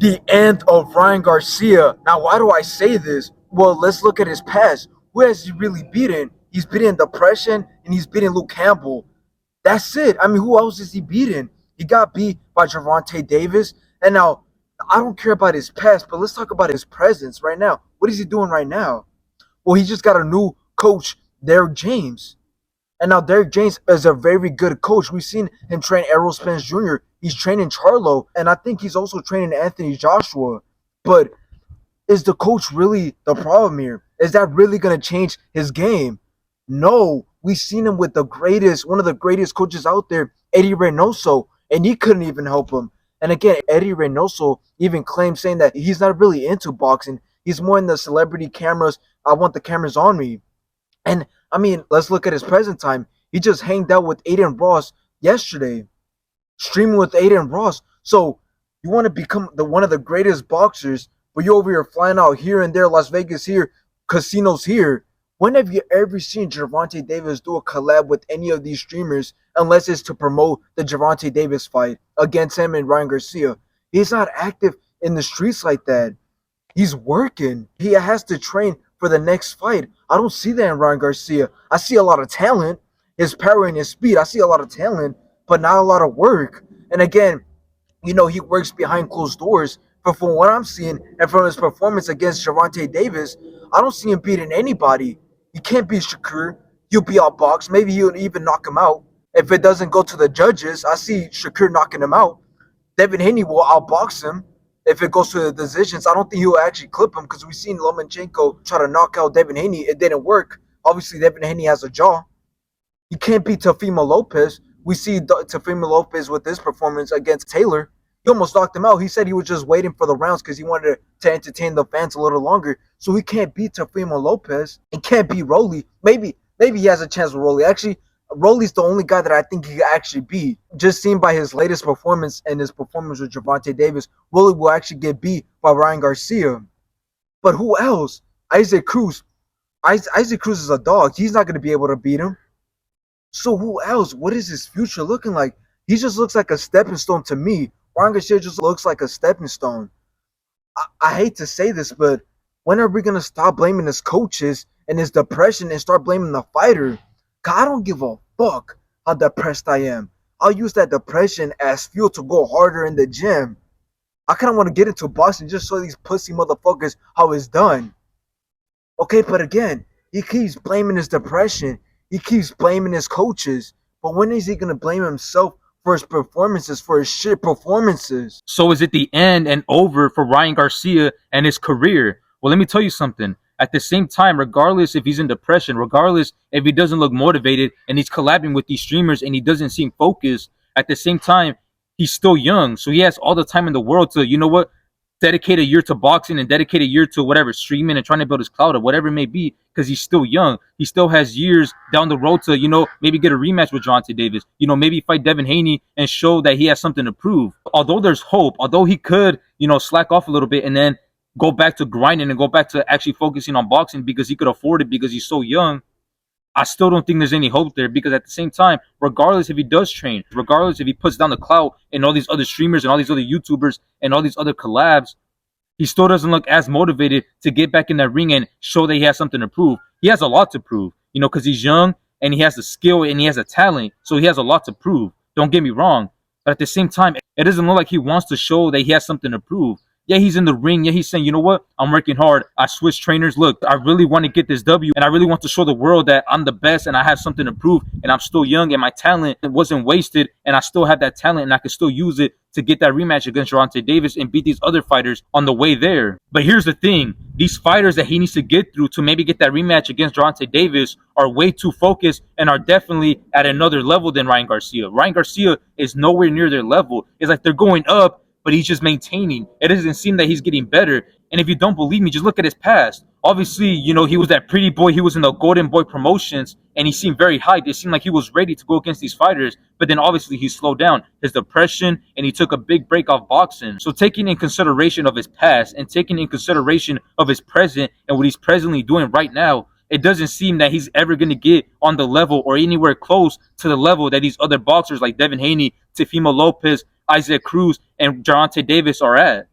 the end of Ryan Garcia. Now, why do I say this? Well, let's look at his past. Who has he really beaten? He's beaten Depression and he's beaten Luke Campbell. That's it. I mean, who else is he beating? He got beat by Gervonta Davis. And now, I don't care about his past, but let's talk about his presence right now. What is he doing right now? Well, he just got a new coach, Derrick James. And now Derrick James is a very good coach. We've seen him train Errol Spence Jr. He's training Charlo, and I think he's also training Anthony Joshua. But is the coach really the problem here? Is that really going to change his game? No. We've seen him with one of the greatest coaches out there, Eddie Reynoso, and he couldn't even help him. And again, Eddie Reynoso even claimed saying that he's not really into boxing. He's more in the celebrity cameras. I want the cameras on me. And I mean, let's look at his present time. He just hanged out with Aiden Ross yesterday, streaming with Aiden Ross. So you want to become one of the greatest boxers, but you're over here flying out here and there, Las Vegas here, casinos here. When have you ever seen Gervonta Davis do a collab with any of these streamers unless it's to promote the Gervonta Davis fight against him and Ryan Garcia? He's not active in the streets like that. He's working. He has to train for the next fight. I don't see that in Ryan Garcia. I see a lot of talent, his power and his speed. I see a lot of talent, but not a lot of work. And again, he works behind closed doors. But from what I'm seeing and from his performance against Gervonta Davis, I don't see him beating anybody. He can't beat Shakur. He'll be outboxed. Maybe he'll even knock him out. If it doesn't go to the judges, I see Shakur knocking him out. Devin Haney will outbox him. If it goes to the decisions, I don't think he'll actually clip him because we've seen Lomachenko try to knock out Devin Haney. It didn't work. Obviously, Devin Haney has a jaw. He can't beat Teofimo Lopez. We see Teofimo Lopez with this performance against Taylor. He almost knocked him out. He said he was just waiting for the rounds because he wanted to entertain the fans a little longer. So he can't beat Teofimo Lopez and can't beat Rolly. Maybe he has a chance with Rolly. Actually, Rolly's the only guy that I think he could actually beat. Just seen by his latest performance and his performance with Gervonta Davis, Rolly will actually get beat by Ryan Garcia. But who else? Isaac Cruz. Isaac Cruz is a dog. He's not going to be able to beat him. So who else? What is his future looking like? He just looks like a stepping stone to me. Ryan Garcia just looks like a stepping stone. I hate to say this, but when are we going to stop blaming his coaches and his depression and start blaming the fighter? I don't give a fuck how depressed I am. I'll use that depression as fuel to go harder in the gym. I kind of want to get into boxing just so these pussy motherfuckers how it's done. Okay, but again, he keeps blaming his depression. He keeps blaming his coaches. But when is he going to blame himself for his performances, for his shit performances? So is it the end and over for Ryan Garcia and his career? Well, let me tell you something. At the same time, regardless if he's in depression, regardless if he doesn't look motivated and he's collabing with these streamers and he doesn't seem focused, at the same time, he's still young. So he has all the time in the world to, dedicate a year to boxing and dedicate a year to whatever, streaming and trying to build his clout or whatever it may be, because he's still young. He still has years down the road to, maybe get a rematch with Gervonta Davis, maybe fight Devin Haney and show that he has something to prove. Although there's hope, although he could, slack off a little bit and then go back to grinding and go back to actually focusing on boxing because he could afford it because he's so young, I still don't think there's any hope there, because at the same time, regardless if he does train, regardless if he puts down the clout and all these other streamers and all these other YouTubers and all these other collabs, he still doesn't look as motivated to get back in that ring and show that he has something to prove. He has a lot to prove, because he's young and he has the skill and he has the talent, so he has a lot to prove. Don't get me wrong. But at the same time, it doesn't look like he wants to show that he has something to prove. Yeah, he's in the ring. Yeah, he's saying, you know what? I'm working hard. I switched trainers. Look, I really want to get this W, and I really want to show the world that I'm the best and I have something to prove, and I'm still young and my talent wasn't wasted, and I still have that talent and I can still use it to get that rematch against Gervonta Davis and beat these other fighters on the way there. But here's the thing. These fighters that he needs to get through to maybe get that rematch against Gervonta Davis are way too focused and are definitely at another level than Ryan Garcia. Ryan Garcia is nowhere near their level. It's like they're going up, but he's just maintaining. It doesn't seem that he's getting better. And if you don't believe me, just look at his past. Obviously, he was that pretty boy. He was in the Golden Boy promotions, and he seemed very hyped. It seemed like he was ready to go against these fighters. But then obviously he slowed down his depression, and he took a big break off boxing. So taking in consideration of his past and taking in consideration of his present and what he's presently doing right now, it doesn't seem that he's ever going to get on the level or anywhere close to the level that these other boxers like Devin Haney, Teofimo Lopez, Isaac Cruz, and Gervonta Davis are at.